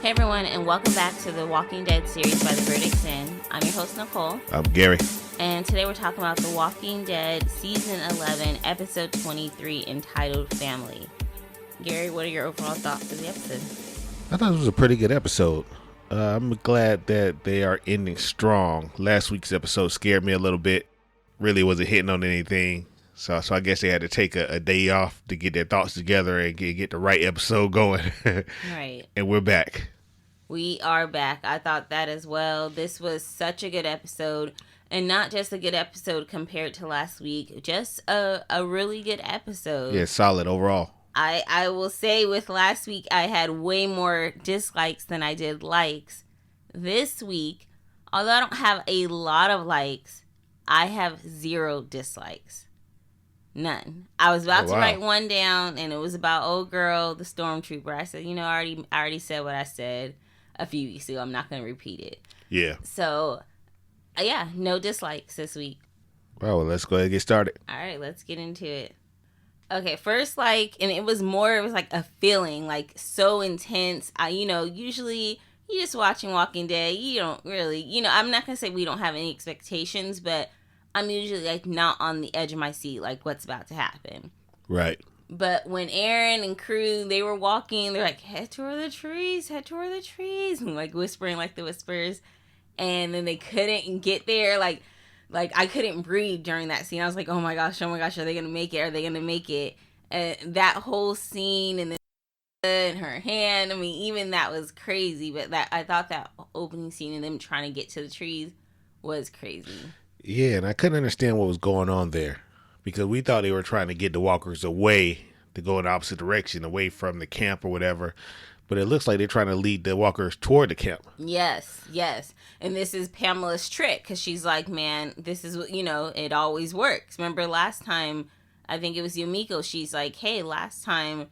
Hey everyone, and welcome back to the Walking Dead series by The Verdict's In. I'm your host, Nicole. I'm Gary. And today we're talking about The Walking Dead Season 11, Episode 23, entitled Family. Gary, what are your overall thoughts of the episode? I thought it was a pretty good episode. I'm glad that they are ending strong. Last week's episode scared me a little bit. Really wasn't hitting on anything. So I guess they had to take a day off to get their thoughts together and get the right episode going. Right. And we're back. We are back. I thought that as well. This was such a good episode. And not just a good episode compared to last week. Just a really good episode. Yeah, solid overall. I will say with last week, I had way more dislikes than I did likes. This week, although I don't have a lot of likes, I have 0 dislikes. None. I was about to write one down, and it was about old girl, the stormtrooper. I said, I already said what I said a few weeks ago. I'm not going to repeat it. Yeah. So, yeah, no dislikes this week. Well, let's go ahead and get started. All right, let's get into it. Okay, first, and it was like a feeling, like, so intense. Usually you just watching Walking Dead, you don't really, I'm not going to say we don't have any expectations, but I'm usually, like, not on the edge of my seat, like, what's about to happen. Right. But when Aaron and crew, they were walking, they're like, head toward the trees, and, like, whispering like the whispers, and then they couldn't get there, like I couldn't breathe during that scene. I was like, oh my gosh, are they gonna make it? And that whole scene and in her hand, I mean, even that was crazy. But I thought that opening scene and them trying to get to the trees was crazy. Yeah, and I couldn't understand what was going on there because we thought they were trying to get the walkers away to go in the opposite direction, away from the camp or whatever. But it looks like they're trying to lead the walkers toward the camp. Yes. And this is Pamela's trick because she's like, man, this is what, it always works. Remember last time, I think it was Yumiko, she's like, hey, last time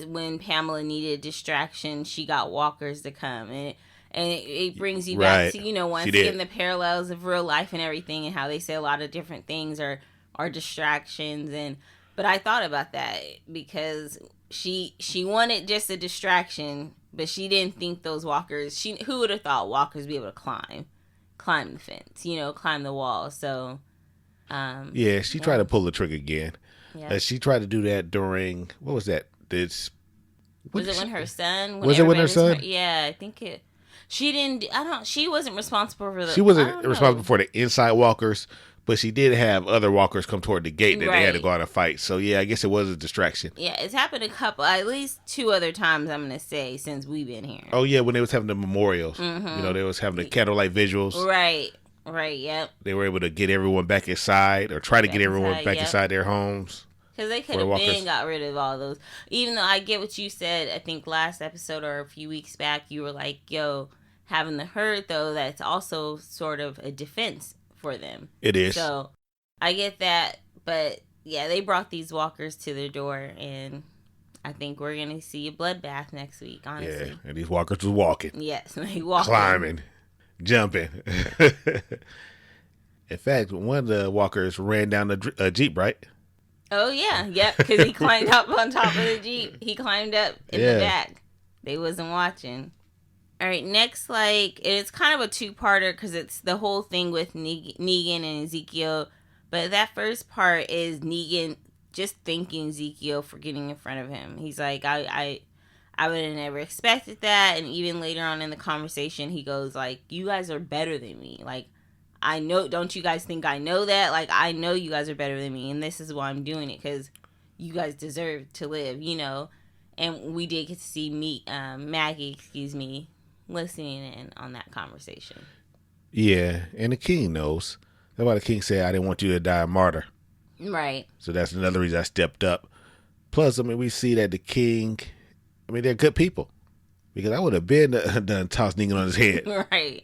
when Pamela needed distraction, she got walkers to come. And it brings you back to, once again, the parallels of real life and everything and how they say a lot of different things are distractions. But I thought about that because she wanted just a distraction, but she didn't think those walkers, who would have thought walkers be able to climb the fence, climb the wall. So she tried to pull the trick again. She tried to do that during, what was that? Was it when her son? Yeah, I think it. She wasn't responsible for She wasn't responsible for the inside walkers, but she did have other walkers come toward the gate that they had to go out and fight. So, yeah, I guess it was a distraction. Yeah, it's happened at least 2 other times, I'm going to say, since we've been here. Oh, yeah, when they was having the memorials. Mm-hmm. They was having the candlelight visuals. Right, yep. They were able to get everyone back inside or try to get everyone back inside their homes. Because they could have got rid of all those. Even though I get what you said, I think last episode or a few weeks back, you were like, yo, having the herd, though, that's also sort of a defense for them. It is. So I get that, but yeah, they brought these walkers to their door, and I think we're gonna see a bloodbath next week. Honestly, yeah, and these walkers was walking. Yes, they walking, climbing, jumping. In fact, one of the walkers ran down the Jeep, right? Oh yeah, yep, because he climbed up on top of the Jeep. He climbed up in the back. They wasn't watching. All right, next, it's kind of a 2-parter because it's the whole thing with Negan and Ezekiel. But that first part is Negan just thanking Ezekiel for getting in front of him. He's like, I would have never expected that. And even later on in the conversation, he goes, like, you guys are better than me. Like, I know, don't you guys think I know that? Like, I know you guys are better than me. And this is why I'm doing it because you guys deserve to live, And we did get to see Maggie, listening in on that conversation. Yeah, and the king knows. That's why the king said, I didn't want you to die a martyr. Right. So that's another reason I stepped up. Plus, we see that the king, they're good people. Because I would have been done tossed Negan on his head. Right.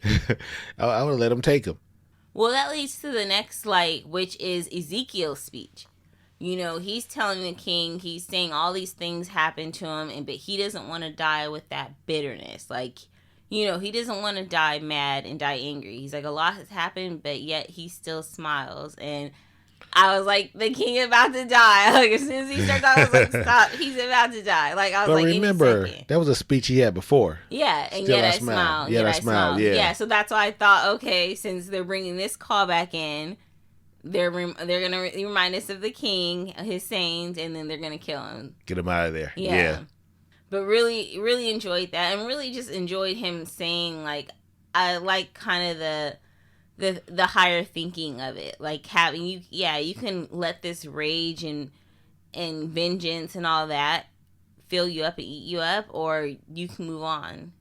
I would have let him take him. Well, that leads to the next, which is Ezekiel's speech. He's telling the king, he's saying all these things happen to him, but he doesn't want to die with that bitterness. He doesn't want to die mad and die angry. He's like, a lot has happened, but yet he still smiles. And I was like, the king about to die. Like, as soon as he started, I was like, stop, he's about to die. Like, I was like, remember, that was a speech he had before. Yeah, and Still Yet I Smile. Yet I Smile. Yeah, so that's why I thought, okay, since they're bringing this call back in, they're gonna remind us of the king, his sayings, and then they're gonna kill him, get him out of there. Yeah. But really, really enjoyed that, and really just enjoyed him saying, like, I like kind of the higher thinking of it, like having you can let this rage and vengeance and all that fill you up and eat you up, or you can move on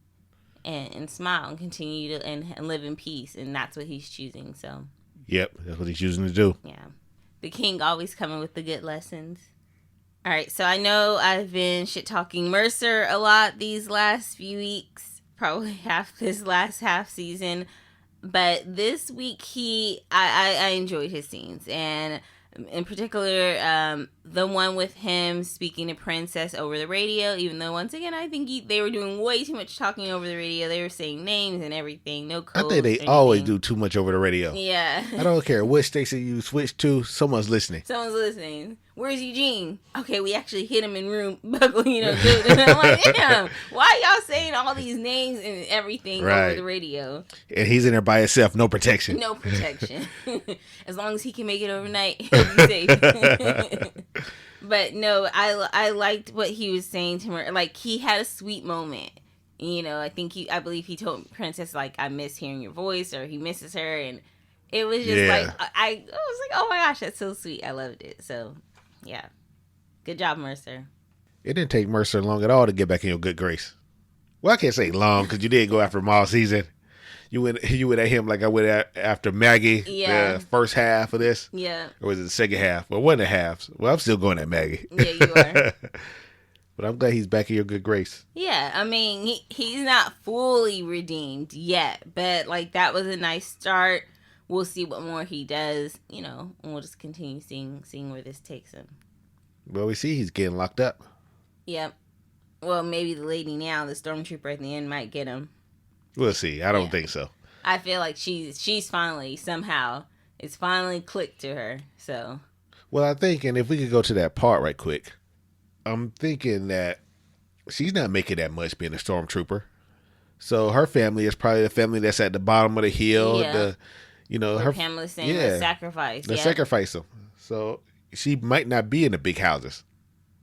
and smile and continue to and live in peace, and that's what he's choosing. So yep, that's what he's choosing to do. Yeah, the king always coming with the good lessons. All right, so I know I've been shit talking Mercer a lot these last few weeks, probably this last half season. But this week, I enjoyed his scenes, and in particular, the one with him speaking to Princess over the radio. Even though, once again, I think they were doing way too much talking over the radio. They were saying names and everything. No codes. I think they always do too much over the radio. Yeah. I don't care which station you switch to. Someone's listening. Where's Eugene? Okay, we actually hit him in room, good. And I'm like, damn, why y'all saying all these names and everything over the radio? And he's in there by himself, no protection. No protection. As long as he can make it overnight, he'll be safe. But no, I liked what he was saying to her. Like, he had a sweet moment. I believe he told Princess, like, I miss hearing your voice, or he misses her, and it was just like, I was like, oh my gosh, that's so sweet. I loved it. So, yeah. Good job, Mercer. It didn't take Mercer long at all to get back in your good grace. Well, I can't say long, because you did go after him all season. You went at him like I went after Maggie the first half of this. Yeah. Or was it the second half? Well, one of the halves. Well, I'm still going at Maggie. Yeah, you are. But I'm glad he's back in your good grace. Yeah, I mean, he's not fully redeemed yet, but like that was a nice start. We'll see what more he does, and we'll just continue seeing where this takes him. Well, we see he's getting locked up. Yep. Well, maybe the lady now, the stormtrooper at the end, might get him. We'll see. I don't think so. I feel like she's finally, somehow, it's finally clicked to her. So. Well, I think, and if we could go to that part right quick, I'm thinking that she's not making that much being a stormtrooper. So her family is probably the family that's at the bottom of the hill. Yeah. Her Pamela's saying the sacrifice. They sacrifice them. So she might not be in the big houses.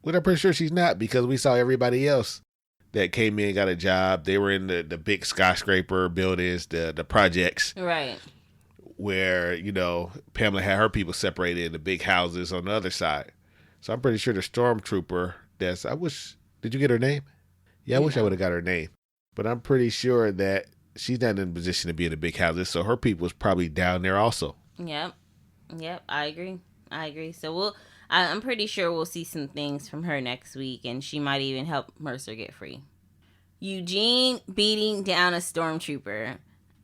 But I'm pretty sure she's not, because we saw everybody else that came in, got a job. They were in the big skyscraper buildings, the projects. Right. Where, Pamela had her people separated in the big houses on the other side. So I'm pretty sure the stormtrooper did you get her name? Yeah, I wish I would have got her name. But I'm pretty sure that she's not in a position to be in the big houses, so her people's probably down there also. Yep, I agree. So I'm pretty sure we'll see some things from her next week, and she might even help Mercer get free. Eugene beating down a stormtrooper.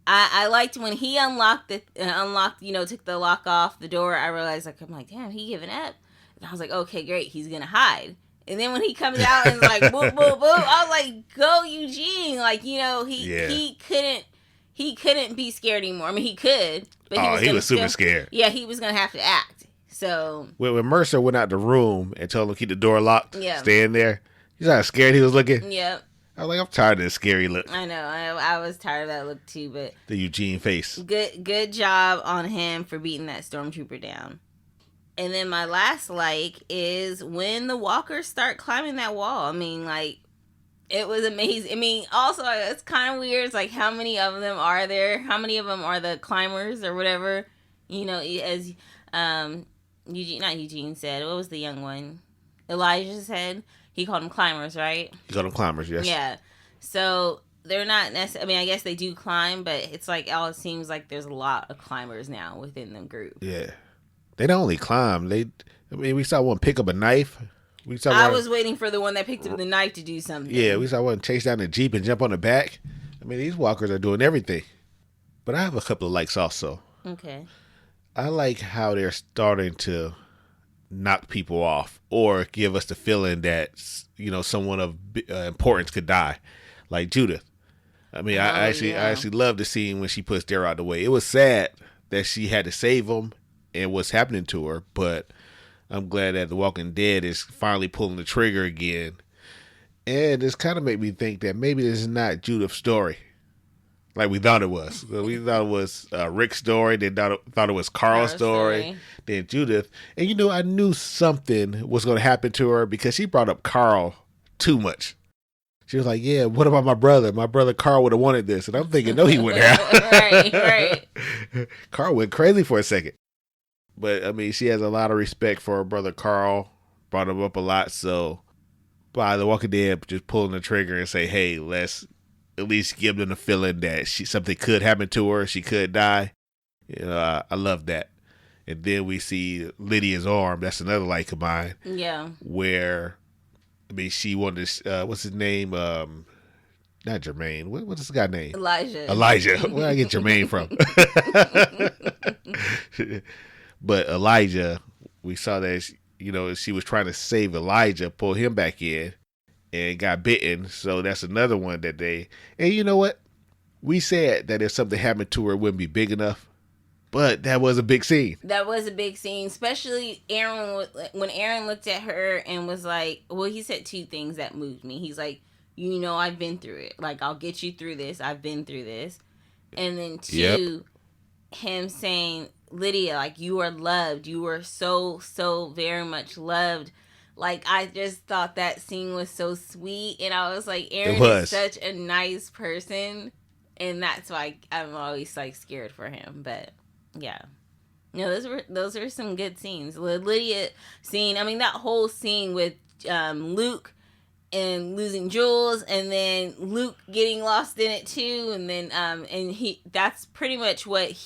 I liked when he took the lock off the door. I realized, I'm like, damn, he giving up. And I was like, okay, great, he's gonna hide. And then when he comes out and is like, boop, boop, boop, I was like, go, Eugene. Like, he couldn't be scared anymore. I mean, he could, but he was super scared. Yeah, he was gonna have to act. So when Mercer went out the room and told him to keep the door locked, stay in there, he's not scared he was looking. Yep. I was like, I'm tired of this scary look. I know. I was tired of that look too, but the Eugene face. Good job on him for beating that stormtrooper down. And then my last is when the walkers start climbing that wall. I mean, it was amazing. I mean, also, it's kind of weird. It's like, how many of them are there? How many of them are the climbers or whatever? As Eugene said. What was the young one? Elijah said. He called them climbers, right? He called them climbers, yes. Yeah. So they're not necessarily, I mean, I guess they do climb, but it's like, it seems like there's a lot of climbers now within the group. Yeah. They don't only climb. We saw one pick up a knife. I was waiting for the one that picked up the knife to do something. Yeah, we saw one chase down the Jeep and jump on the back. I mean, these walkers are doing everything. But I have a couple of likes also. Okay. I like how they're starting to knock people off or give us the feeling that, someone of importance could die, like Judith. I mean, I actually love the scene when she puts Daryl out the way. It was sad that she had to save him and what's happening to her. But I'm glad that The Walking Dead is finally pulling the trigger again. And this kind of made me think that maybe this is not Judith's story like we thought it was. We thought it was Rick's story, then thought it was Carl's story, then Judith. And I knew something was going to happen to her because she brought up Carl too much. She was like, yeah, what about my brother? My brother Carl would have wanted this. And I'm thinking, no, he wouldn't have. Right. Carl went crazy for a second. But, I mean, she has a lot of respect for her brother Carl. Brought him up a lot. So, by The Walking Dead, just pulling the trigger and say, hey, let's at least give them the feeling that something could happen to her. She could die. I love that. And then we see Lydia's arm. That's another like of mine. Yeah. Where... I mean, she wanted to, what's his name? Not Jermaine. What's this guy's name? Elijah. Where did I get Jermaine from? But Elijah, we saw that, she was trying to save Elijah, pull him back in, and got bitten. So that's another one that and you know what? We said that if something happened to her, it wouldn't be big enough. But that was a big scene. That was a big scene, especially when Aaron looked at her and was like, well, he said two things that moved me. He's like, I've been through it. Like, I'll get you through this. I've been through this. And then two, him saying, Lydia, like, you are loved. You are so, so very much loved. Like, I just thought that scene was so sweet. And I was like, Aaron is such a nice person. And that's why I'm always, like, scared for him. But... yeah. Those were some good scenes. Lydia scene, I mean, that whole scene with Luke and losing Jules, and then Luke getting lost in it too, and then that's pretty much what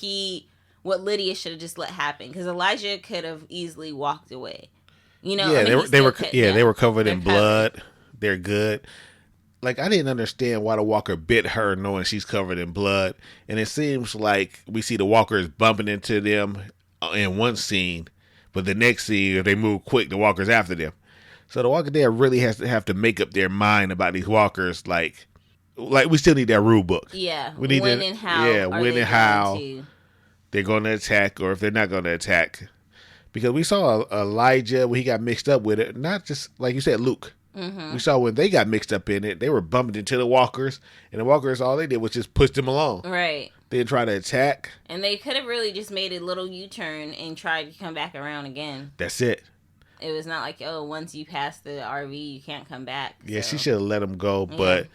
Lydia should have just let happen, because Elijah could have easily walked away. They were covered in blood. They're good. Like, I didn't understand why the walker bit her knowing she's covered in blood. And it seems like we see the walkers bumping into them in one scene. But the next scene, if they move quick, the walker's after them. So the Walking Dead really has to have to make up their mind about these walkers. Like we still need that rule book. Yeah. We need when and how. Yeah, when and how they're going to attack, or if they're not going to attack. Because we saw Elijah when he got mixed up with it. Not just, like you said, Luke. Mm-hmm. We saw when they got mixed up in it, they were bumping into the walkers, and the walkers, all they did was just push them along. Right. They didn't try to attack. And they could have really just made a little U-turn and tried to come back around again. That's it. It was not like, once you pass the RV, you can't come back. Yeah, she should have let them go, but,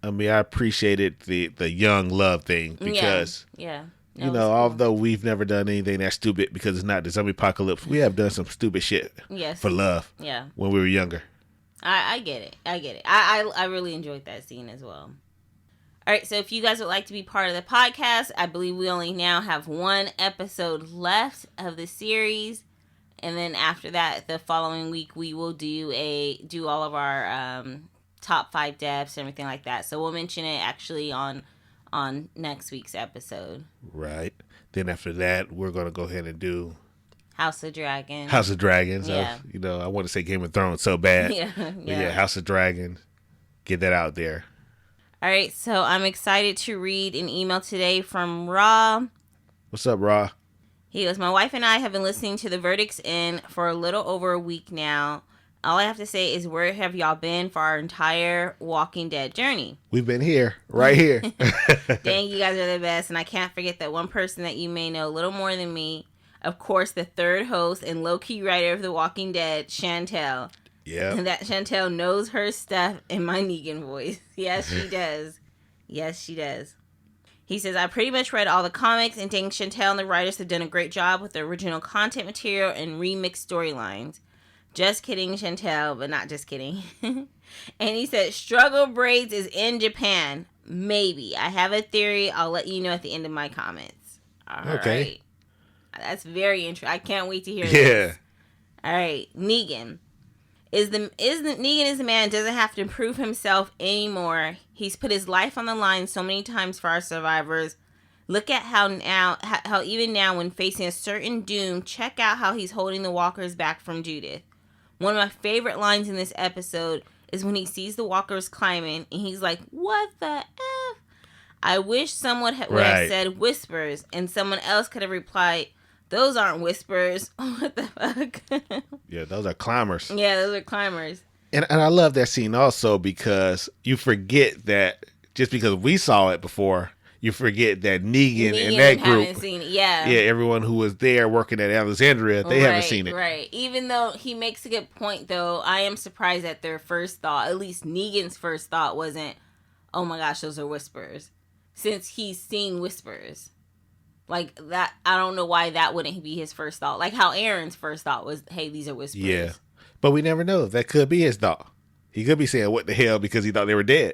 I mean, I appreciated the young love thing, because... Yeah. Although we've never done anything that stupid because it's not the zombie apocalypse, we have done some stupid shit for love when we were younger. I get it. I really enjoyed that scene as well. All right, so if you guys would like to be part of the podcast, I believe we only now have one episode left of the series. And then after that, the following week, we will do all of our top 5 deaths and everything like that. So we'll mention it actually on next week's episode. Right. Then after that, we're going to go ahead and do... House of Dragons. Yeah. I want to say Game of Thrones so bad. Yeah, House of Dragons. Get that out there. All right, so I'm excited to read an email today from Raw. What's up, Raw? He goes, my wife and I have been listening to The Verdict's In for a little over a week now. All I have to say is, where have y'all been for our entire Walking Dead journey? We've been here, right here. Dang, you guys are the best. And I can't forget that one person that you may know a little more than me. Of course, the third host and low-key writer of The Walking Dead, Chantel. Yeah. And that Chantel knows her stuff in my Negan voice. Yes, she does. Yes, she does. He says, I pretty much read all the comics and think Chantel and the writers have done a great job with the original content material and remixed storylines. Just kidding, Chantel, but not just kidding. And he said, Struggle Braids is in Japan. Maybe. I have a theory. I'll let you know at the end of my comments. All right. That's very interesting. I can't wait to hear this. All right. Negan. Negan is the man who doesn't have to prove himself anymore. He's put his life on the line so many times for our survivors. Look at how even now when facing a certain doom, check out how he's holding the walkers back from Judith. One of my favorite lines in this episode is when he sees the walkers climbing and he's like, what the F? I wish someone would have said whispers and someone else could have replied, those aren't whispers. What the fuck? Yeah, those are climbers. Yeah, those are climbers. And I love that scene also because you forget that just because we saw it before, you forget that Negan and that group, haven't seen it. Yeah, everyone who was there working at Alexandria, they haven't seen it. Right. Even though he makes a good point, though, I am surprised that their first thought, at least Negan's first thought, wasn't, "Oh my gosh, those are whispers," since he's seen whispers. Like that, I don't know why that wouldn't be his first thought. Like how Aaron's first thought was, "Hey, these are whispers." Yeah, but we never know. That could be his thought. He could be saying, "What the hell?" because he thought they were dead.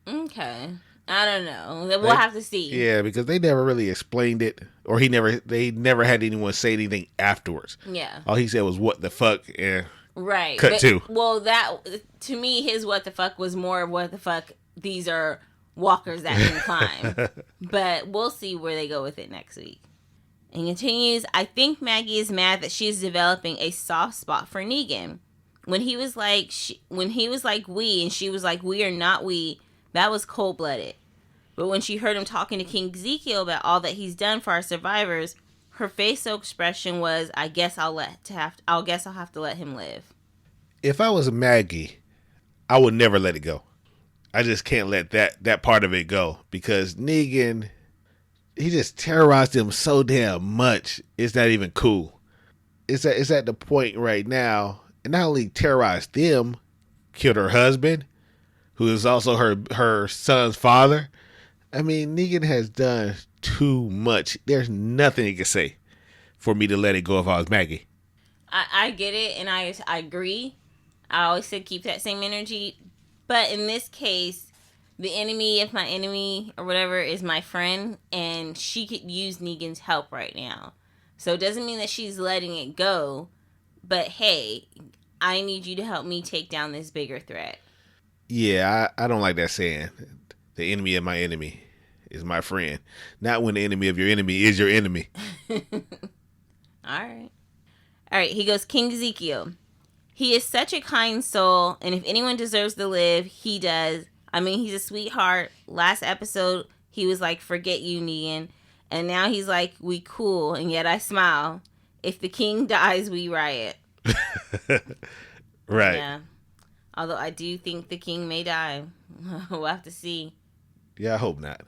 Okay. I don't know. We'll have to see. Yeah, because they never really explained it, or they never had anyone say anything afterwards. Yeah. All he said was, "What the fuck?" and right. Cut to. Well, that to me, his "what the fuck" was more of "what the fuck." These are walkers that can climb. But we'll see where they go with it next week. And continues, "I think Maggie is mad that she is developing a soft spot for Negan. When he was like we, and she was like, we are not we, that was cold-blooded. But when she heard him talking to King Ezekiel about all that he's done for our survivors, her facial expression was, I guess I'll have to let him live." If I was Maggie, I would never let it go. I just can't let that part of it go because Negan, he just terrorized him so damn much. It's not even cool. It's at the point right now, and not only terrorized them, killed her husband, who is also her son's father. I mean, Negan has done too much. There's nothing he can say for me to let it go if I was Maggie. I get it, and I agree. I always said keep that same energy. But in this case, the enemy, if my enemy or whatever, is my friend, and she could use Negan's help right now. So it doesn't mean that she's letting it go. But hey, I need you to help me take down this bigger threat. Yeah, I don't like that saying. The enemy of my enemy is my friend. Not when the enemy of your enemy is your enemy. All right. He goes, "King Ezekiel. He is such a kind soul, and if anyone deserves to live, he does. I mean, he's a sweetheart. Last episode, he was like, forget you, Negan. And now he's like, we cool, and yet I smile. If the king dies, we riot." Right. Yeah. Although I do think the king may die. We'll have to see. Yeah, I hope not.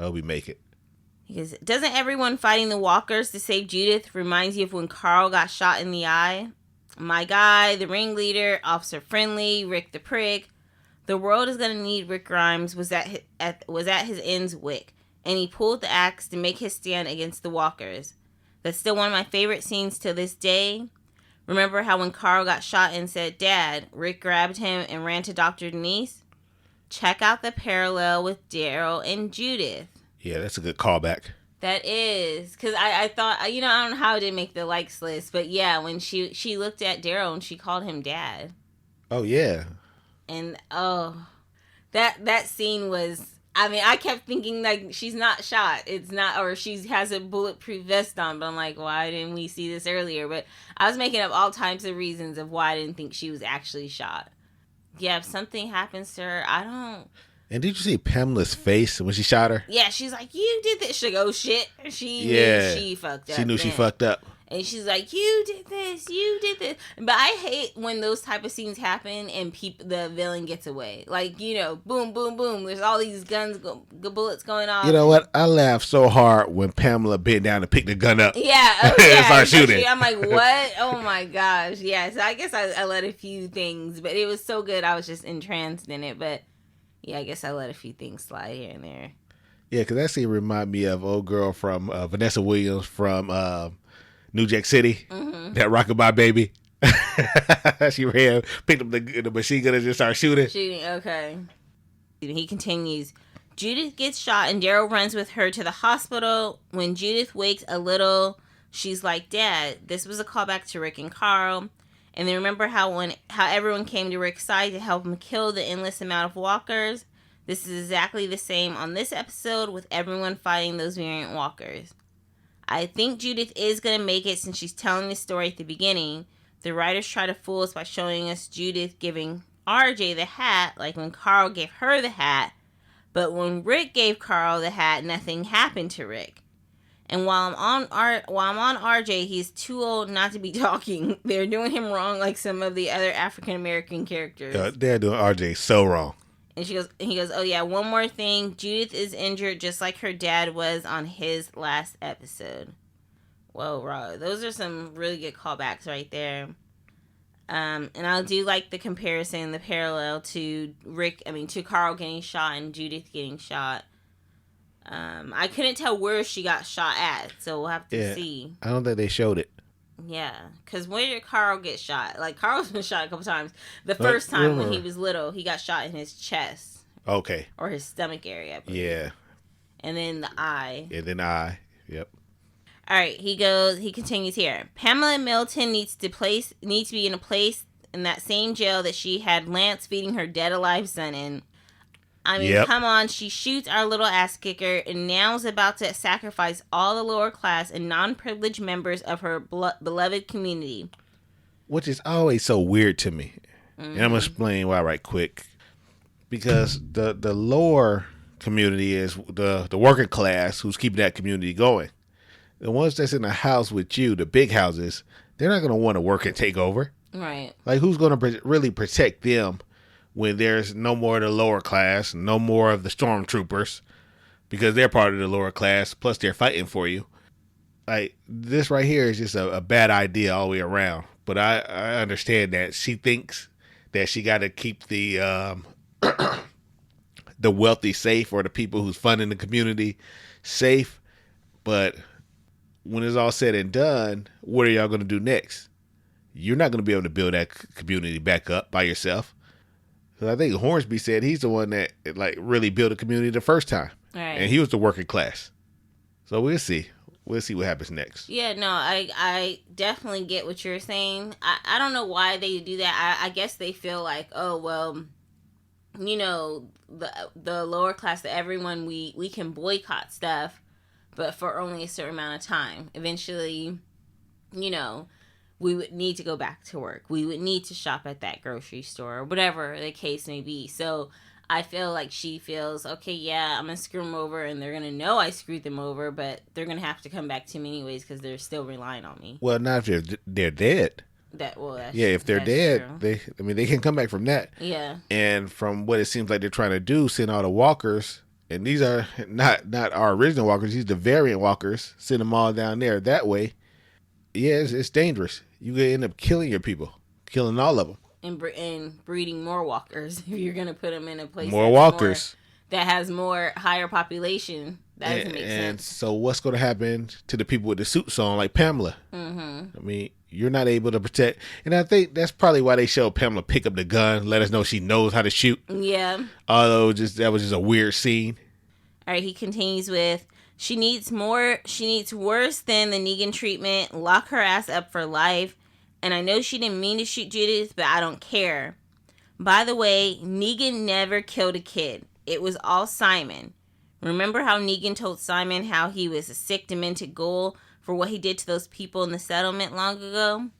I hope we make it. Because doesn't everyone fighting the walkers to save Judith reminds you of when Carl got shot in the eye? My guy, the ringleader, Officer Friendly, Rick the Prig. The world is going to need Rick Grimes was at his end's wick, and he pulled the axe to make his stand against the walkers. That's still one of my favorite scenes to this day. Remember how when Carl got shot and said, "Dad," Rick grabbed him and ran to Dr. Denise? Check out the parallel with Daryl and Judith. Yeah, that's a good callback. That is, because I thought, I don't know how it didn't make the likes list, but yeah, when she looked at Daryl and she called him Dad. Oh, yeah. And, that scene was, I kept thinking, like, she's not shot. It's not, or she has a bulletproof vest on, but I'm like, why didn't we see this earlier? But I was making up all types of reasons of why I didn't think she was actually shot. Yeah, if something happens to her, I don't... And did you see Pamela's face when she shot her? Yeah, she's like, you did this. She's like, oh shit. She knew she fucked up. She knew she fucked up. And she's like, you did this. But I hate when those type of scenes happen and the villain gets away. Like, boom, boom, boom. There's all these bullets going off. You know what? I laughed so hard when Pamela bent down to pick the gun up. Yeah. And started shooting. I'm like, what? Oh my gosh. Yeah, so I guess I let a few things, but it was so good. I was just entranced in it, but... Yeah, I guess I let a few things slide here and there. Yeah, because that scene remind me of old girl from Vanessa Williams from New Jack City. Mm-hmm. That Rockabye Baby. She ran, picked up the machine gun and just started shooting. Okay. He continues. Judith gets shot and Daryl runs with her to the hospital. When Judith wakes a little, she's like, Dad, this was a callback to Rick and Carl. And then remember how everyone came to Rick's side to help him kill the endless amount of walkers? This is exactly the same on this episode with everyone fighting those variant walkers. I think Judith is going to make it since she's telling the story at the beginning. The writers try to fool us by showing us Judith giving RJ the hat, like when Carl gave her the hat. But when Rick gave Carl the hat, nothing happened to Rick. And while I'm on RJ, he's too old not to be talking. They're doing him wrong like some of the other African American characters. They're doing RJ so wrong. And he goes, oh yeah, one more thing. Judith is injured just like her dad was on his last episode. Whoa, Rob. Those are some really good callbacks right there. And I do like the comparison, the parallel to Carl getting shot and Judith getting shot. I couldn't tell where she got shot at, so we'll have to see. I don't think they showed it. Yeah, because where did Carl get shot? Like, Carl's been shot a couple times. The first time when he was little, he got shot in his chest. Okay. Or his stomach area. Yeah. And then the eye. And then eye. Yep. All right, he continues here. Pamela Milton needs to be in a place in that same jail that she had Lance feeding her dead alive son in. I mean, Come on, she shoots our little ass kicker and now is about to sacrifice all the lower class and non-privileged members of her beloved community. Which is always so weird to me. Mm-hmm. And I'm going to explain why right quick. Because the lower community is the working class who's keeping that community going. The ones that's in the house with you, the big houses, they're not going to want to work and take over. Right. Like, who's going to really protect them when there's no more of the lower class, no more of the stormtroopers, because they're part of the lower class, plus they're fighting for you. Like, this right here is just a bad idea all the way around. But I understand that she thinks that she got to keep the the wealthy safe, or the people who's funding the community safe. But when it's all said and done, what are y'all going to do next? You're not going to be able to build that community back up by yourself. Because I think Hornsby said he's the one that really built a community the first time. Right. And he was the working class. So we'll see. We'll see what happens next. Yeah, no, I definitely get what you're saying. I don't know why they do that. I guess they feel like, oh, well, the lower class, that everyone, we can boycott stuff, but for only a certain amount of time. Eventually, we would need to go back to work. We would need to shop at that grocery store, or whatever the case may be. So I feel like she feels, okay, yeah, I'm going to screw them over, and they're going to know I screwed them over, but they're going to have to come back to me anyways because they're still relying on me. Well, not if they're dead. If they're dead, true. They can come back from that. Yeah. And from what it seems like they're trying to do, send all the walkers, and these are not our original walkers, these are the variant walkers, send them all down there that way. Yeah, it's dangerous. You could end up killing your people, killing all of them. And breeding more walkers if you're going to put them in a place more walkers that has more higher population. That doesn't make sense. And so what's going to happen to the people with the suits on, like Pamela? Mm-hmm. You're not able to protect. And I think that's probably why they showed Pamela pick up the gun, let us know she knows how to shoot. Yeah. Although that was just a weird scene. All right, he continues with, she needs worse than the Negan treatment, lock her ass up for life. And I know she didn't mean to shoot Judith, but I don't care. By the way, Negan never killed a kid. It was all Simon. Remember how Negan told Simon how he was a sick, demented ghoul for what he did to those people in the settlement long ago?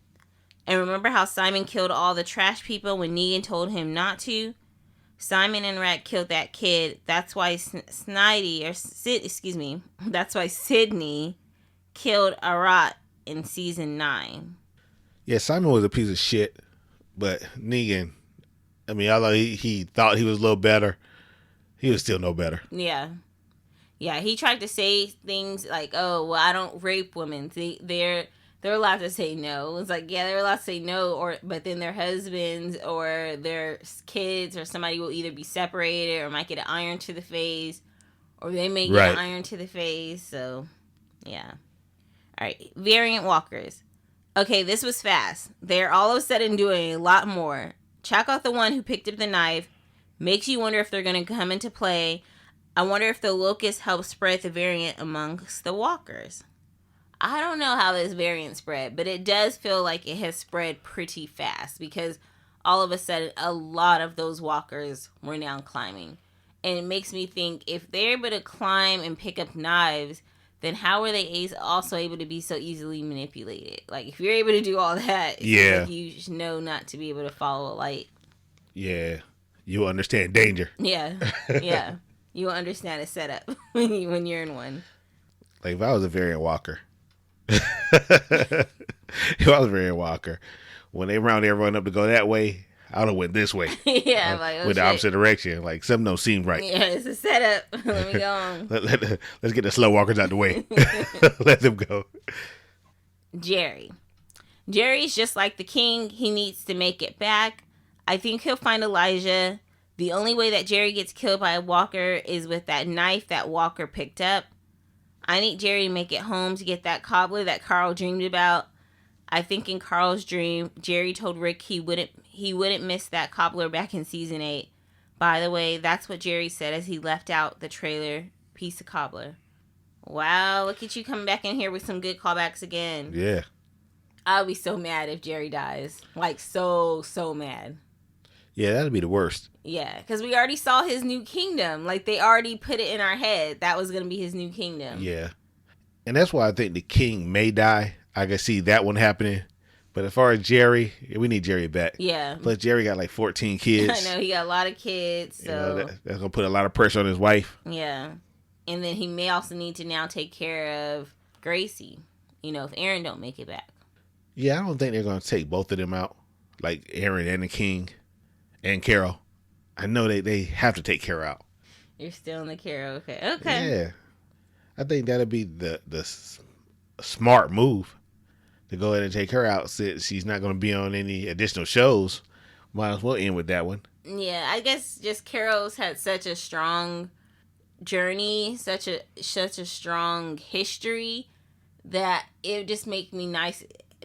And remember how Simon killed all the trash people when Negan told him not to? Simon and Rat killed that kid. That's why that's why Sydney killed Arat in season 9. Yeah, Simon was a piece of shit, but Negan, although he thought he was a little better, he was still no better. Yeah. Yeah, he tried to say things like, oh, well, I don't rape women. They're allowed to say no. It's like, yeah, they're allowed to say no, but then their husbands or their kids or somebody will either be separated or might get an iron to the face, or they may get an iron to the face. So, yeah. All right, variant walkers. Okay, this was fast. They're all of a sudden doing a lot more. Check out the one who picked up the knife. Makes you wonder if they're going to come into play. I wonder if the locust helped spread the variant amongst the walkers. I don't know how this variant spread, but it does feel like it has spread pretty fast because all of a sudden a lot of those walkers were now climbing. And it makes me think, if they're able to climb and pick up knives, then how are they also able to be so easily manipulated? Like, if you're able to do all that, like you should know not to be able to follow a light. Yeah, you understand danger. Yeah, yeah. You understand a setup when you're in one. Like if I was a variant walker, if I was a variant walker, when they round everyone up to go that way, I would have went this way. Yeah, like, oh, with the opposite direction. Like something don't seem right. Yeah, it's a setup. Let me go on. Let's get the slow walkers out the way. Let them go. Jerry's just like the king. He needs to make it back. I think he'll find Elijah. The only way that Jerry gets killed by a walker is with that knife that Walker picked up. I need Jerry to make it home to get that cobbler that Carl dreamed about. I think in Carl's dream, Jerry told Rick he wouldn't miss that cobbler back in season 8. By the way, that's what Jerry said as he left out the trailer piece of cobbler. Wow, look at you coming back in here with some good callbacks again. Yeah. I'll be so mad if Jerry dies. Like, so mad. Yeah, that'd be the worst. Yeah, because we already saw his new kingdom. Like, they already put it in our head. That was going to be his new kingdom. Yeah. And that's why I think the king may die. I can see that one happening. But as far as Jerry, we need Jerry back. Yeah. Plus, Jerry got like 14 kids. I know, he got a lot of kids. So that's going to put a lot of pressure on his wife. Yeah. And then he may also need to now take care of Gracie, if Aaron don't make it back. Yeah, I don't think they're going to take both of them out. Like Aaron and the king and Carol. I know they have to take Carol out. You're still in the Carol. Okay. Yeah. I think that'd be the smart move to go ahead and take her out since she's not going to be on any additional shows. Might as well end with that one. Yeah, I guess just Carol's had such a strong journey, such a strong history that it would just make me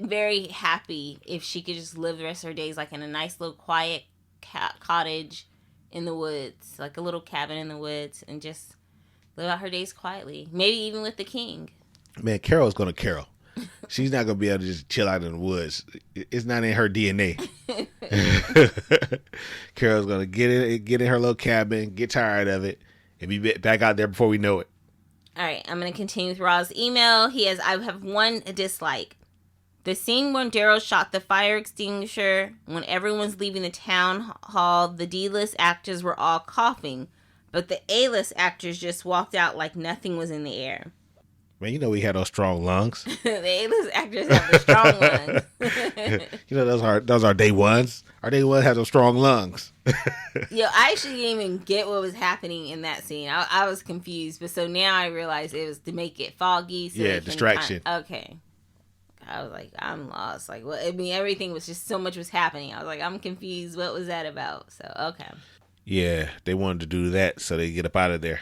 very happy if she could just live the rest of her days like in a nice little quiet cottage in the woods, like a little cabin in the woods, and just live out her days quietly. Maybe even with the king. Man, Carol's gonna Carol. She's not gonna be able to just chill out in the woods. It's not in her DNA. Carol's gonna get in her little cabin, get tired of it, and be back out there before we know it. All right, I'm gonna continue with Ra's email. He has, I have one dislike. The scene when Daryl shot the fire extinguisher, when everyone's leaving the town hall, the D-list actors were all coughing, but the A-list actors just walked out like nothing was in the air. Man, we had those strong lungs. The A-list actors have the strong lungs. those are day ones. Our day one has those strong lungs. I actually didn't even get what was happening in that scene. I was confused, but so now I realize it was to make it foggy. So distraction. Okay. I was like, I'm lost. Like, well, I mean, everything was just so much was happening. I was like, I'm confused. What was that about? So, okay. Yeah, they wanted to do that so they get up out of there.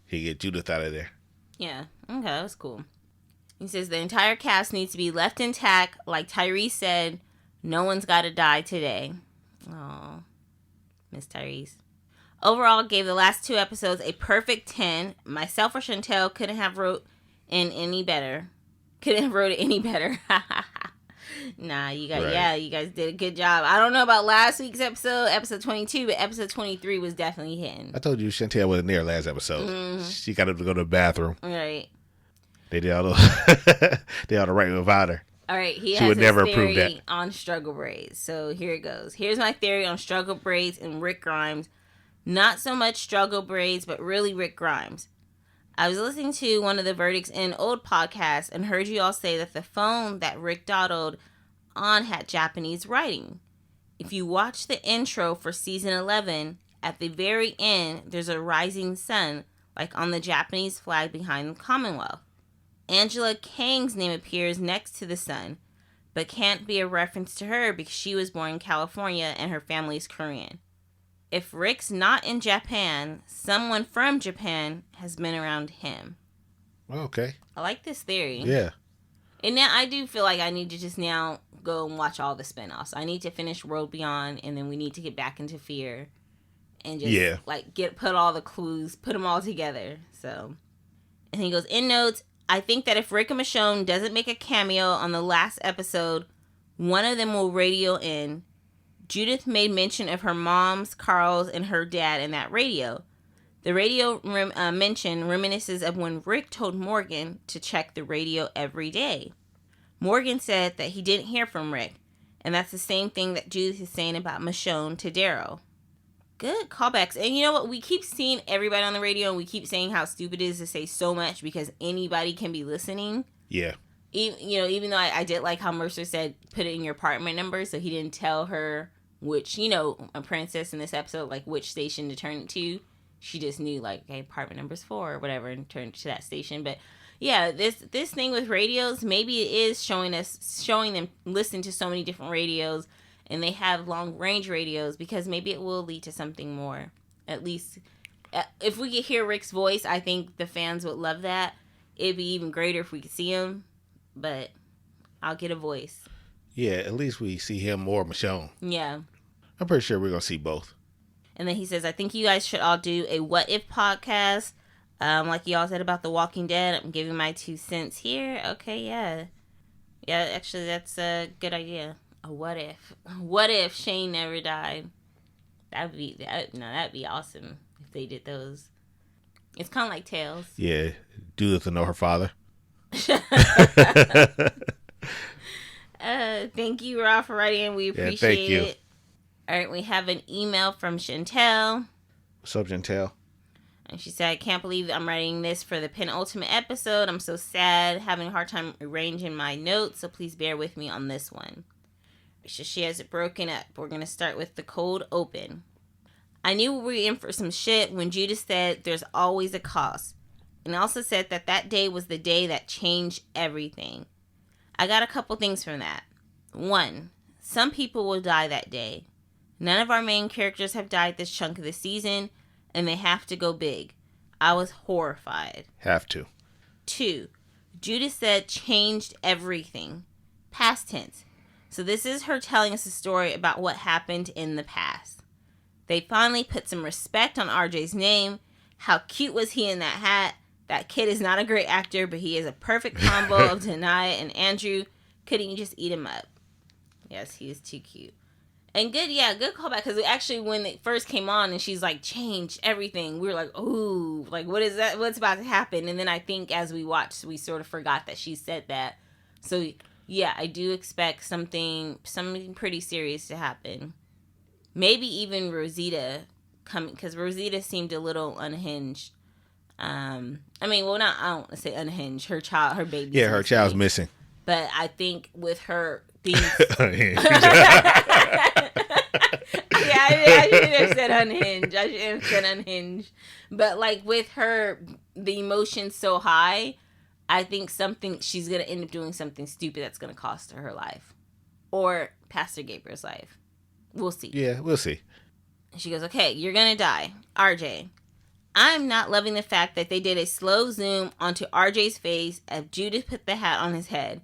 He get Judith out of there. Yeah, okay, that's cool. He says the entire cast needs to be left intact. Like Tyrese said, no one's got to die today. Oh, Miss Tyrese. Overall, gave the last 2 episodes a perfect 10. Myself or Chantel couldn't have wrote it any better. Nah, you guys, right. You guys did a good job. I don't know about last week's episode 22, but episode 23 was definitely hitting. I told you Chantel wasn't there last episode. Mm-hmm. She got up to go to the bathroom. Right. They did all the right without her. All right, she would never approve that. On struggle braids. So here it goes. Here's my theory on struggle braids and Rick Grimes. Not so much struggle braids, but really Rick Grimes. I was listening to one of the Verdicts in old podcasts and heard you all say that the phone that Rick dawdled on had Japanese writing. If you watch the intro for season 11, at the very end, there's a rising sun, like on the Japanese flag behind the Commonwealth. Angela Kang's name appears next to the sun, but can't be a reference to her because she was born in California and her family is Korean. If Rick's not in Japan, someone from Japan has been around him. Okay. I like this theory. Yeah. And now I do feel like I need to just now go and watch all the spinoffs. I need to finish World Beyond, and then we need to get back into Fear. And just put all the clues, put them all together. So, and he goes, in notes, I think that if Rick and Michonne doesn't make a cameo on the last episode, one of them will radio in. Judith made mention of her mom's, Carl's, and her dad in that radio. The radio mention reminisces of when Rick told Morgan to check the radio every day. Morgan said that he didn't hear from Rick, and that's the same thing that Judith is saying about Michonne to Daryl. Good callbacks. And you know what? We keep seeing everybody on the radio, and we keep saying how stupid it is to say so much because anybody can be listening. Yeah. Even though I did like how Mercer said, put it in your apartment number, so he didn't tell her which, a princess in this episode, like which station to turn it to. She just knew, like, okay, apartment number's 4 or whatever, and turned to that station. But yeah, this thing with radios, maybe it is showing them listen to so many different radios, and they have long range radios, because maybe it will lead to something more. At least if we could hear Rick's voice, I think the fans would love that. It'd be even greater if we could see him, but I'll get a voice. Yeah, at least we see him or Michonne. Yeah. I'm pretty sure we're going to see both. And then he says, I think you guys should all do a What If podcast. Like y'all said about The Walking Dead. I'm giving my 2 cents here. Okay, yeah. Yeah, actually, that's a good idea. A what if. What if Shane never died? That'd be awesome if they did those. It's kind of like Tales. Yeah, Judith to know her father. Thank you, Rob, for writing in. We appreciate it. All right, we have an email from Chantel. What's up, Chantel? And she said, I can't believe I'm writing this for the penultimate episode. I'm so sad, having a hard time arranging my notes, so please bear with me on this one. She has it broken up. We're going to start with the cold open. I knew we were in for some shit when Judith said there's always a cost. And also said that day was the day that changed everything. I got a couple things from that. 1, some people will die that day. None of our main characters have died this chunk of the season, and they have to go big. I was horrified. Have to. 2, Judith said changed everything. Past tense. So this is her telling us a story about what happened in the past. They finally put some respect on RJ's name. How cute was he in that hat? That kid is not a great actor, but he is a perfect combo of Denai and Andrew. Couldn't you just eat him up? Yes, he is too cute. And good callback, because actually when it first came on and she's like, changed everything, we were like, ooh, like, what is that? What's about to happen? And then I think as we watched, we sort of forgot that she said that. So, yeah, I do expect something pretty serious to happen. Maybe even Rosita coming, because Rosita seemed a little unhinged. I don't want to say unhinged. Her baby. Yeah, her child's missing. But I think with her being... I shouldn't have said unhinged. But like with her, the emotion's so high, I think she's going to end up doing something stupid that's going to cost her life. Or Pastor Gabriel's life. We'll see. Yeah, we'll see. She goes, okay, you're going to die. RJ. I'm not loving the fact that they did a slow zoom onto RJ's face as Judith put the hat on his head.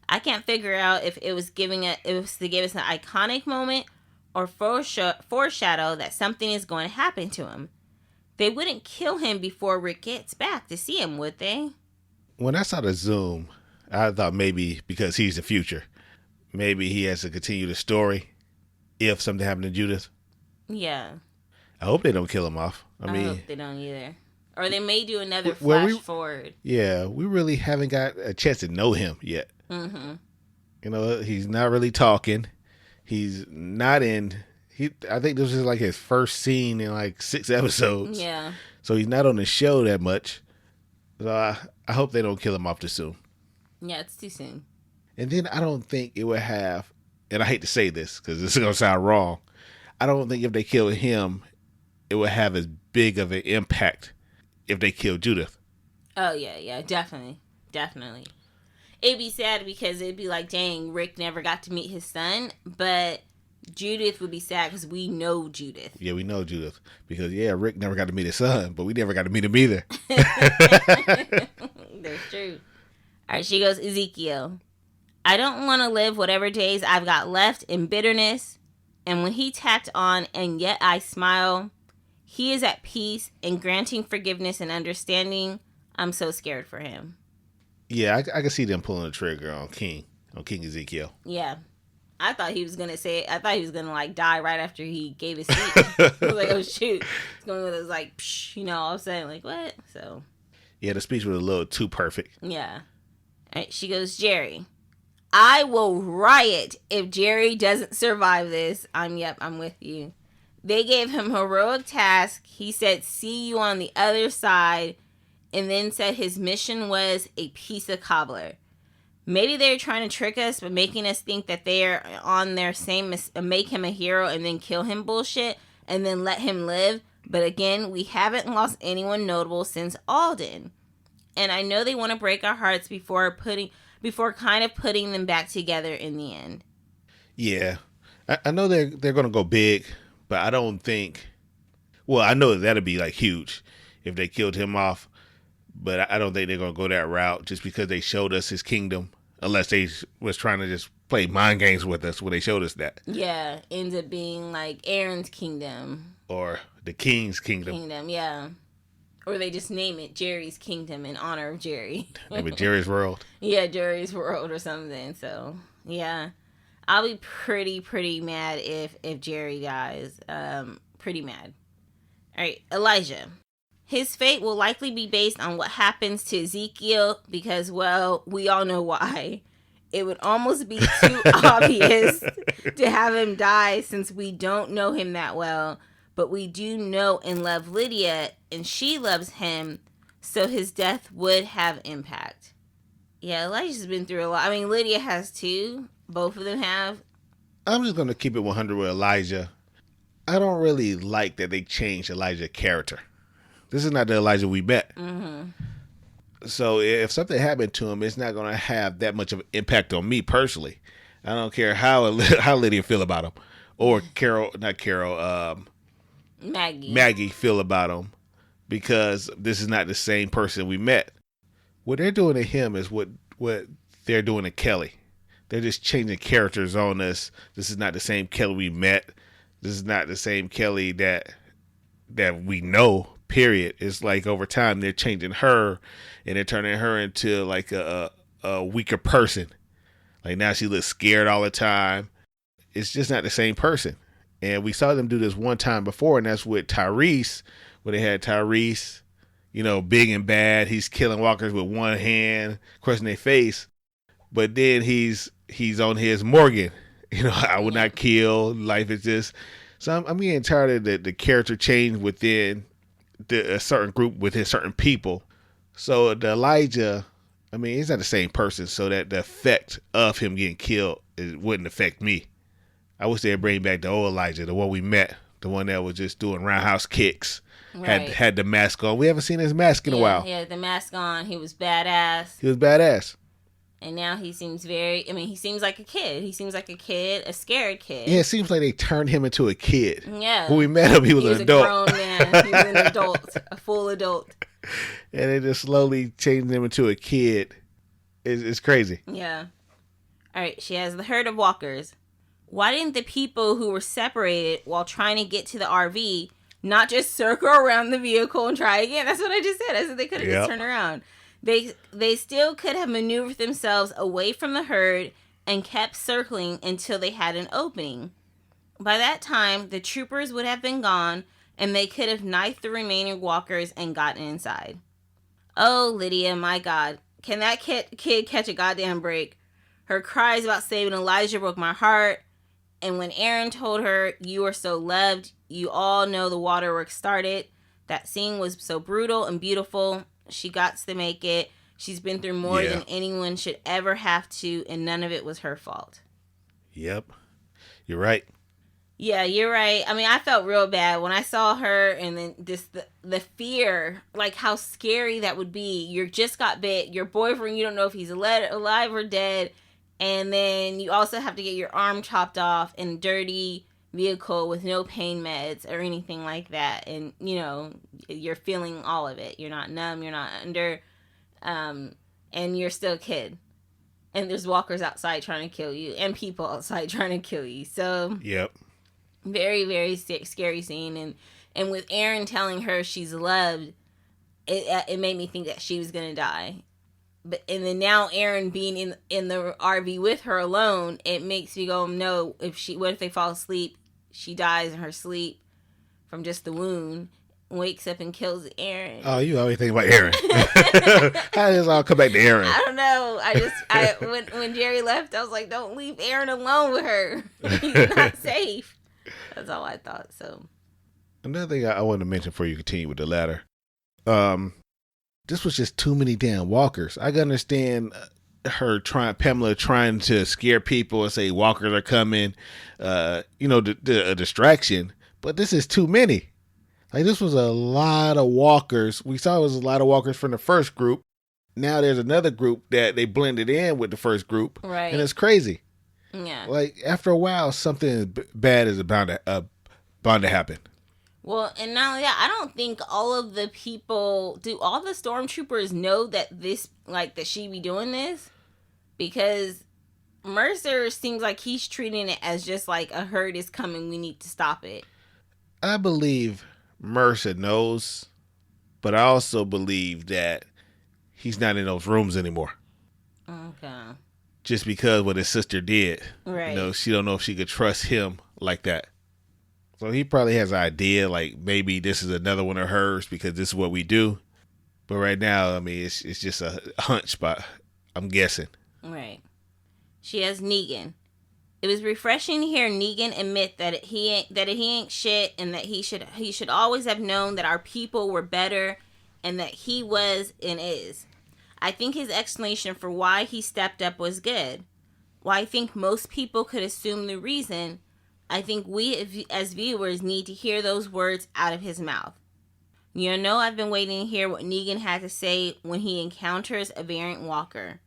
I can't figure out if it was to give us an iconic moment or foreshadow that something is going to happen to him. They wouldn't kill him before Rick gets back to see him, would they? When I saw the zoom, I thought maybe because he's the future, maybe he has to continue the story if something happened to Judith. Yeah. I hope they don't kill him off. I hope they don't either. Or they may do another flash forward. Yeah, we really haven't got a chance to know him yet. Mm-hmm. He's not really talking. He's not in... I think this is like his first scene in like 6 episodes. Yeah. So he's not on the show that much. So I hope they don't kill him off too soon. Yeah, it's too soon. And then I don't think it would have... And I hate to say this because this is going to sound wrong. I don't think if they kill him, it would have as big of an impact if they kill Judith. Oh, yeah, definitely. It'd be sad because it'd be like, dang, Rick never got to meet his son, but Judith would be sad because we know Judith. Yeah, we know Judith because, Rick never got to meet his son, but we never got to meet him either. That's true. All right, she goes, Ezekiel. I don't want to live whatever days I've got left in bitterness. And when he tacked on, and yet I smile, he is at peace and granting forgiveness and understanding. I'm so scared for him. Yeah, I can see them pulling the trigger on King Ezekiel. Yeah. I thought he was going to like die right after he gave his speech. I was like, oh shoot. It's going to be like, psh, all of a sudden, like, what? So. Yeah, the speech was a little too perfect. Yeah. All right, she goes, Jerry. I will riot if Jerry doesn't survive this. I'm with you. They gave him heroic task. He said, "See you on the other side," and then said his mission was a piece of cobbler. Maybe they're trying to trick us, but making us think that they're on their same make him a hero and then kill him bullshit, and then let him live. But again, we haven't lost anyone notable since Alden. And I know they want to break our hearts before kind of putting them back together in the end. Yeah. I know they're going to go big, but I don't think... Well, I know that'd be like huge if they killed him off, but I don't think they're going to go that route just because they showed us his kingdom, unless they was trying to just play mind games with us when they showed us that. Yeah, ends up being like Aaron's kingdom. Or the king's kingdom. Yeah. Or they just name it Jerry's Kingdom in honor of Jerry. Maybe Jerry's World. Yeah, Jerry's World or something. So, yeah. I'll be pretty mad if Jerry dies. Pretty mad. All right, Elijah. His fate will likely be based on what happens to Ezekiel because, well, we all know why. It would almost be too obvious to have him die since we don't know him that well. But we do know and love Lydia, and she loves him, so his death would have impact. Yeah, Elijah's been through a lot. I mean, Lydia has too. Both of them have. I'm just going to keep it 100 with Elijah. I don't really like that they changed Elijah's character. This is not the Elijah we met. Mm-hmm. So if something happened to him, it's not going to have that much of an impact on me personally. I don't care how Lydia feel about him. Or Maggie feel about him, because this is not the same person we met. What they're doing to him is what they're doing to Kelly. They're just changing characters on us. This is not the same Kelly we met. This is not the same Kelly that we know, period. It's like over time they're changing her and they're turning her into like a weaker person. Like now she looks scared all the time. It's just not the same person. And we saw them do this one time before, and that's with Tyrese, where they had Tyrese, big and bad. He's killing walkers with one hand, crushing their face. But then he's on his Morgan. I would not kill. Life is just... So I'm getting tired of the character change within a certain group, within certain people. So the Elijah, I mean, he's not the same person, so that the effect of him getting killed wouldn't affect me. I wish they'd bring back the old Elijah, the one we met, the one that was just doing roundhouse kicks, right. had the mask on. We haven't seen his mask in a while. Yeah, the mask on. He was badass. And now he seems he seems like a kid. He seems like a kid, a scared kid. Yeah, it seems like they turned him into a kid. Yeah. When we met him, he was an adult. A grown man. He was an adult, a full adult. And they just slowly changed him into a kid. It's crazy. Yeah. All right, she has the herd of walkers. Why didn't the people who were separated while trying to get to the RV not just circle around the vehicle and try again? That's what I just said. I said they could have just turned around. They still could have maneuvered themselves away from the herd and kept circling until they had an opening. By that time, the troopers would have been gone, and they could have knifed the remaining walkers and gotten inside. Oh, Lydia, my God. Can that kid catch a goddamn break? Her cries about saving Elijah broke my heart. And when Aaron told her, "You are so loved," you all know the waterworks started. That scene was so brutal and beautiful. She got to make it. She's been through more than anyone should ever have to, and none of it was her fault. Yep. You're right. Yeah, you're right. I mean, I felt real bad when I saw her, and then just the fear, like how scary that would be. You just got bit. Your boyfriend, you don't know if he's alive or dead. And then you also have to get your arm chopped off in a dirty vehicle with no pain meds or anything like that. And, you're feeling all of it. You're not numb. You're not under. And you're still a kid. And there's walkers outside trying to kill you and people outside trying to kill you. So, yep. Very, very scary scene. And with Aaron telling her she's loved, it made me think that she was going to die. And then now Aaron being in the RV with her alone, it makes me go, no, what if they fall asleep? She dies in her sleep from just the wound, wakes up and kills Aaron. Oh, you always think about Aaron. How does this all come back to Aaron? I don't know. When Jerry left, I was like, don't leave Aaron alone with her. He's not safe. That's all I thought. So Another thing I want to mention before you continue with the ladder. This was just too many damn walkers. I can understand Pamela trying to scare people and say walkers are coming, a distraction. But this is too many. Like, this was a lot of walkers. We saw it was a lot of walkers from the first group. Now there's another group that they blended in with the first group. Right. And it's crazy. Yeah. Like, after a while, something bad is bound to happen. Well, and not only that, I don't think all of the people, do all the stormtroopers know that that she be doing this? Because Mercer seems like he's treating it as just like a herd is coming, we need to stop it. I believe Mercer knows, but I also believe that he's not in those rooms anymore. Okay. Just because what his sister did. Right. She don't know if she could trust him like that. So he probably has an idea, like maybe this is another one of hers because this is what we do. But right now, I mean, it's just a hunch, but I'm guessing. Right. She has Negan. It was refreshing to hear Negan admit that he ain't shit, and that he should always have known that our people were better, and that he was and is. I think his explanation for why he stepped up was good. While I think most people could assume the reason, I think we as viewers need to hear those words out of his mouth. I've been waiting to hear what Negan had to say when he encounters a variant walker.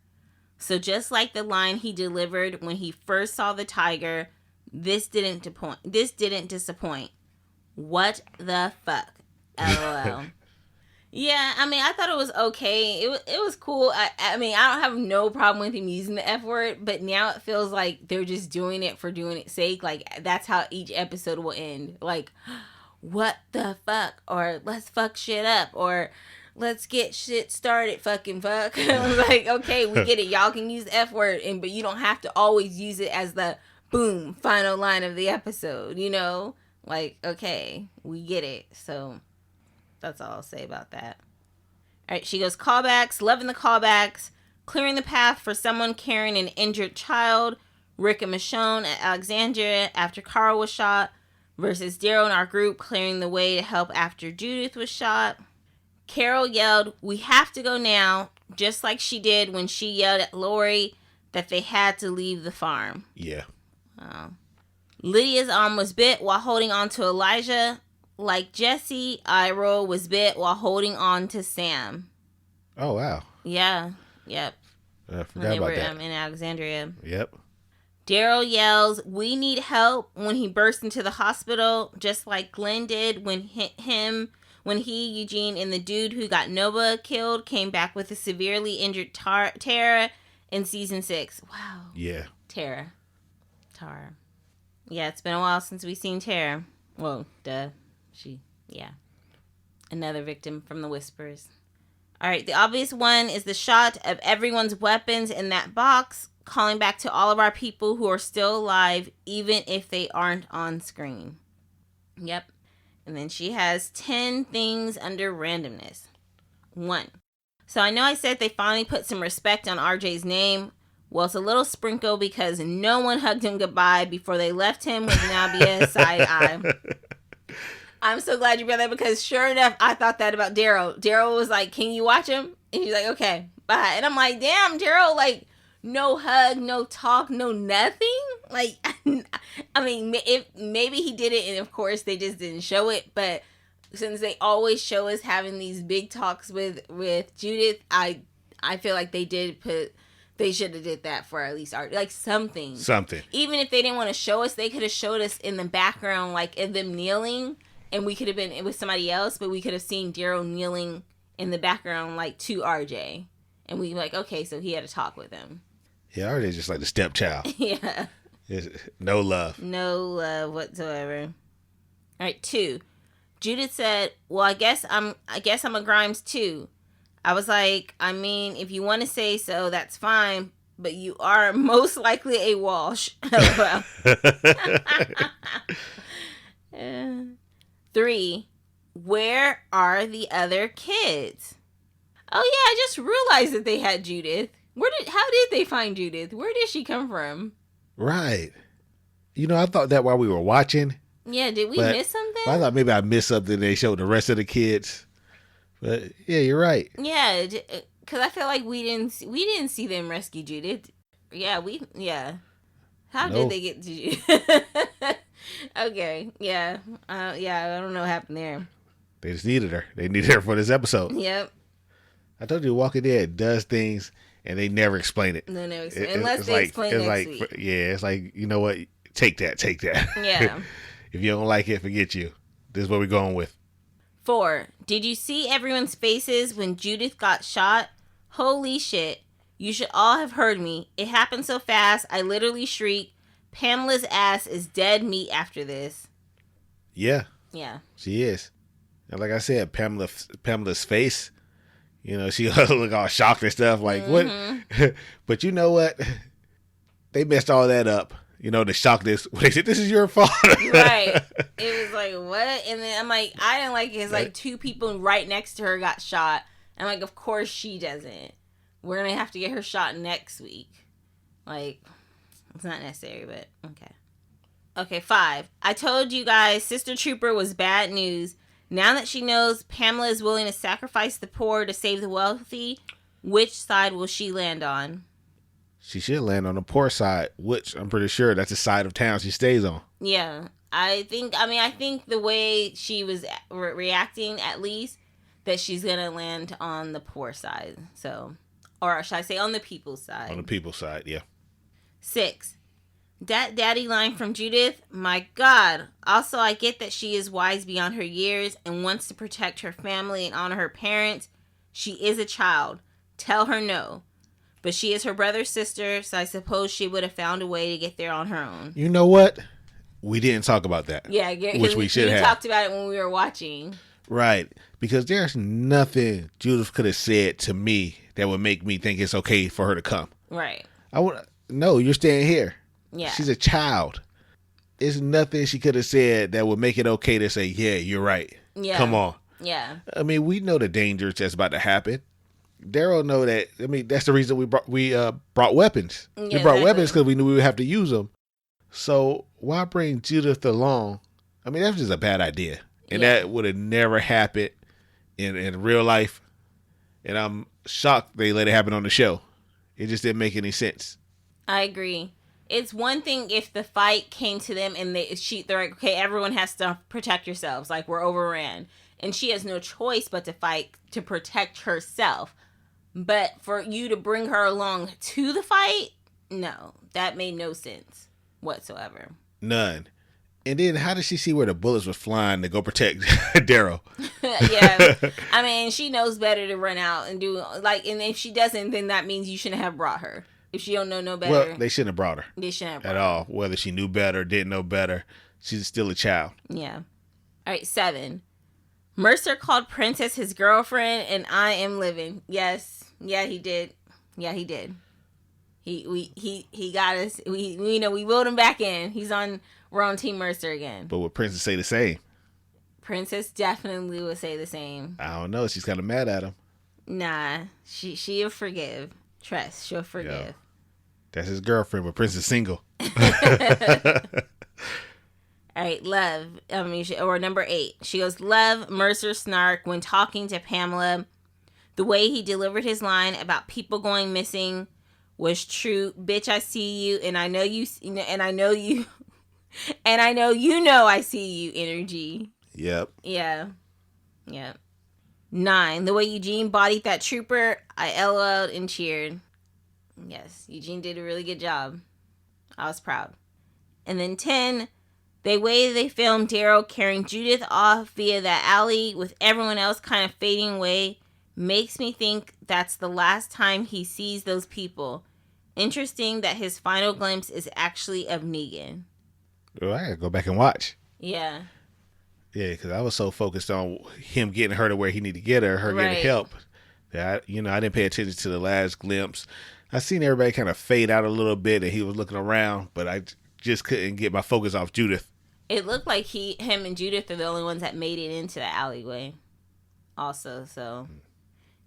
So just like the line he delivered when he first saw the tiger, this didn't disappoint. What the fuck? LOL. Yeah, I mean, I thought it was okay. It was cool. I mean, I don't have no problem with him using the F word, but now it feels like they're just doing it for doing its sake. Like, that's how each episode will end. Like, what the fuck? Or let's fuck shit up. Or let's get shit started, fucking fuck. I was like, okay, we get it. Y'all can use the F word, but you don't have to always use it as the boom, final line of the episode, Like, okay, we get it. So that's all I'll say about that. All right, she goes, callbacks, loving the callbacks, clearing the path for someone carrying an injured child, Rick and Michonne at Alexandria after Carl was shot, versus Daryl in our group clearing the way to help after Judith was shot. Carol yelled, "We have to go now," just like she did when she yelled at Lori that they had to leave the farm. Yeah. Lydia's arm was bit while holding on to Elijah. Like Jesse, Iroh was bit while holding on to Sam. Oh, wow. Yeah. Yep. I forgot about that. In Alexandria. Yep. Daryl yells, "We need help," when he bursts into the hospital, just like Glenn did when Eugene, and the dude who got Nova killed came back with a severely injured Tara in season 6. Wow. Yeah. Tara. Yeah, it's been a while since we've seen Tara. Well, duh. Another victim from the Whispers. All right, the obvious one is the shot of everyone's weapons in that box, calling back to all of our people who are still alive, even if they aren't on screen. Yep. And then she has 10 things under randomness. 1. So I know I said they finally put some respect on RJ's name. Well, it's a little sprinkle because no one hugged him goodbye before they left him with Nabia side eye. I'm so glad you brought that, because sure enough, I thought that about Daryl. Daryl was like, "Can you watch him?" And he's like, "Okay, bye." And I'm like, damn, Daryl, like, no hug, no talk, no nothing. Like, I mean, maybe he did it, and of course they just didn't show it. But since they always show us having these big talks with Judith, I feel like they should have did that for at least art, like something. Even if they didn't want to show us, they could have showed us in the background, like of them kneeling. And we could have been with somebody else, but we could have seen Daryl kneeling in the background, like, to RJ. And we were like, okay, so he had a talk with him. Yeah, RJ's just like the stepchild. Yeah. No love. No love whatsoever. All right, 2. Judith said, "Well, I guess I'm a Grimes too." I was like, I mean, if you want to say so, that's fine. But you are most likely a Walsh. LOL. 3, where are the other kids? Oh yeah, I just realized that they had Judith. How did they find Judith? Where did she come from? Right. I thought that while we were watching. Yeah, did we miss something? I thought maybe I missed something they showed the rest of the kids. But yeah, you're right. Yeah, because I feel like we didn't see them rescue Judith. Yeah. How did they get to Judith? Okay, yeah. I don't know what happened there. They just needed her. They needed her for this episode. Yep. I told you, Walking Dead does things and they never explain it. No, never explain unless they explain next week. Yeah, it's like, you know what? Take that. Yeah. If you don't like it, forget you. This is what we're going with. 4. Did you see everyone's faces when Judith got shot? Holy shit. You should all have heard me. It happened so fast, I literally shrieked. Pamela's ass is dead meat after this. Yeah. Yeah. She is. And like I said, Pamela's face, you know, she look all shocked and stuff. Like, what? But you know what? They messed all that up. You know, the shockness. They said, this is your fault. Right. It was like, what? And then I'm like, I didn't like it. It's like 2 people right next to her got shot. I'm like, of course she doesn't. We're going to have to get her shot next week. Like, it's not necessary, but okay. Okay, 5. I told you guys Sister Trooper was bad news. Now that she knows Pamela is willing to sacrifice the poor to save the wealthy, which side will she land on? She should land on the poor side, which I'm pretty sure that's the side of town she stays on. Yeah. I think the way she was reacting, at least, that she's going to land on the poor side. So, or should I say on the people's side? On the people's side, yeah. 6. That daddy line from Judith, my God. Also, I get that she is wise beyond her years and wants to protect her family and honor her parents. She is a child. Tell her no. But she is her brother's sister, so I suppose she would have found a way to get there on her own. You know what? We didn't talk about that. Yeah, which we should have. We talked about it when we were watching. Right. Because there's nothing Judith could have said to me that would make me think it's okay for her to come. Right. No, you're staying here. Yeah. She's a child. There's nothing she could have said that would make it okay to say, yeah, you're right. Yeah. Come on. Yeah. I mean, we know the dangers that's about to happen. Daryl know that. I mean, that's the reason we brought weapons. Yeah, we brought weapons because we knew we would have to use them. So why bring Judith along? I mean, that's just a bad idea. And that would have never happened in real life. And I'm shocked they let it happen on the show. It just didn't make any sense. I agree. It's one thing if the fight came to them and they're like, okay, everyone has to protect yourselves. Like, we're overran. And she has no choice but to fight to protect herself. But for you to bring her along to the fight, no. That made no sense whatsoever. None. And then how did she see where the bullets were flying to go protect Daryl? Yeah. I mean, she knows better to run out and do, like, and if she doesn't, then that means you shouldn't have brought her. If she don't know no better. Well, they shouldn't have brought her. They shouldn't have brought her. At all. Whether she knew better, didn't know better. She's still a child. Yeah. All right, 7. Mercer called Princess his girlfriend, and I am living. Yes. Yeah, he did. Yeah, he did. He got us. We wheeled him back in. We're on Team Mercer again. But would Princess say the same? Princess definitely would say the same. I don't know. She's kind of mad at him. Nah, she'll forgive. Trust, she'll forgive. Yo, that's his girlfriend, but Princess single. All right, love. Or number 8. She goes, love Mercer snark when talking to Pamela. The way he delivered his line about people going missing was true. Bitch, I see you, and I know you, and I know you, and I know you know I see you. Energy. Yep. Yeah. Yep. 9. The way Eugene bodied that trooper, I LOL'd and cheered. Yes, Eugene did a really good job. I was proud. And then 10. The way they filmed Daryl carrying Judith off via that alley with everyone else kind of fading away makes me think that's the last time he sees those people. Interesting that his final glimpse is actually of Negan. Well, I gotta go back and watch. Yeah. Yeah, because I was so focused on him getting her to where he needed to get her getting help. That I didn't pay attention to the last glimpse. I seen everybody kind of fade out a little bit, and he was looking around, but I just couldn't get my focus off Judith. It looked like him and Judith are the only ones that made it into the alleyway. Also, so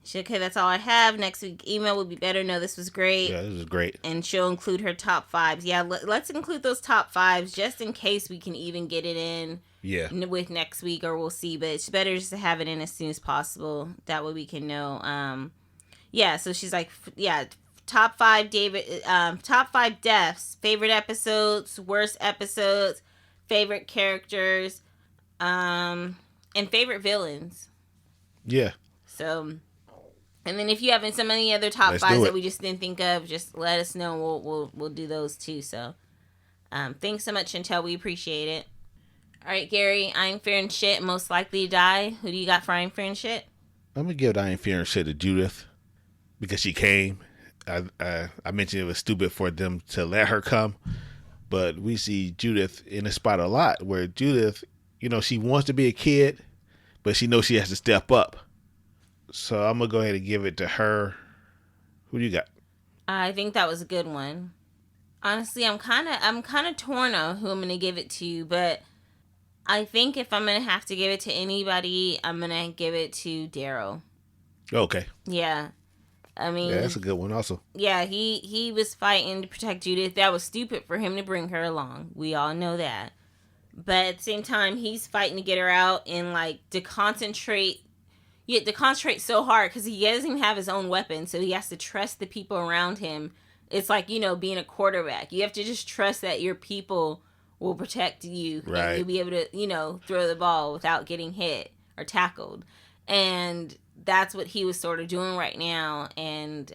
Okay, that's all I have. Next week email will be better. No, this was great. Yeah, this was great. And she'll include her top 5s. Yeah, let's include those top 5s just in case we can even get it in. Yeah. With next week, or we'll see. But it's better just to have it in as soon as possible. That way we can know. Yeah. So she's like, yeah, top 5 top 5 deaths, favorite episodes, worst episodes, favorite characters, and favorite villains. Yeah. So. And then if you have some of the other top 5s that we just didn't think of, just let us know. We'll do those too. So, thanks so much, Chantel. We appreciate it. All right, Gary. I Ain't Fearing Shit. Most Likely to Die. Who do you got for I Ain't Fearing Shit? I'm gonna give I Ain't Fearing Shit to Judith because she came. I mentioned it was stupid for them to let her come, but we see Judith in the spot a lot. Where Judith, she wants to be a kid, but she knows she has to step up. So I'm gonna go ahead and give it to her. Who do you got? I think that was a good one. Honestly, I'm kind of torn on who I'm gonna give it to, but I think if I'm gonna have to give it to anybody, I'm gonna give it to Daryl. Okay. Yeah, I mean, yeah, that's a good one also. Yeah, he was fighting to protect Judith. That was stupid for him to bring her along. We all know that. But at the same time, he's fighting to get her out and to concentrate. You have to concentrate so hard because he doesn't even have his own weapon, so he has to trust the people around him. It's like, being a quarterback. You have to just trust that your people will protect you. Right. And you'll be able to, throw the ball without getting hit or tackled. And that's what he was sort of doing right now. And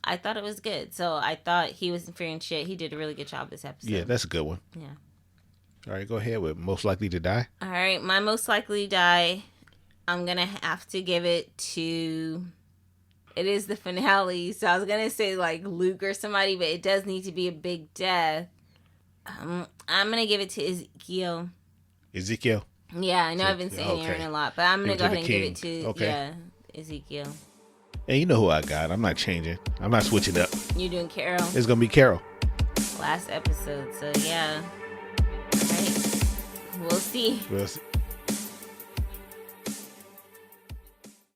I thought it was good. So I thought he wasn't fearing shit. He did a really good job this episode. Yeah, that's a good one. Yeah. All right, go ahead with Most Likely to Die. All right, my Most Likely to Die, I'm going to have to give it to... It is the finale, so I was going to say Luke or somebody, but it does need to be a big death. I'm going to give it to Ezekiel. Ezekiel? Yeah, I know I've been saying Aaron a lot, but I'm going to go ahead and give it to Ezekiel. And you know who I got. I'm not changing. I'm not switching up. You're doing Carol? It's going to be Carol. Last episode, so yeah. All right. We'll see.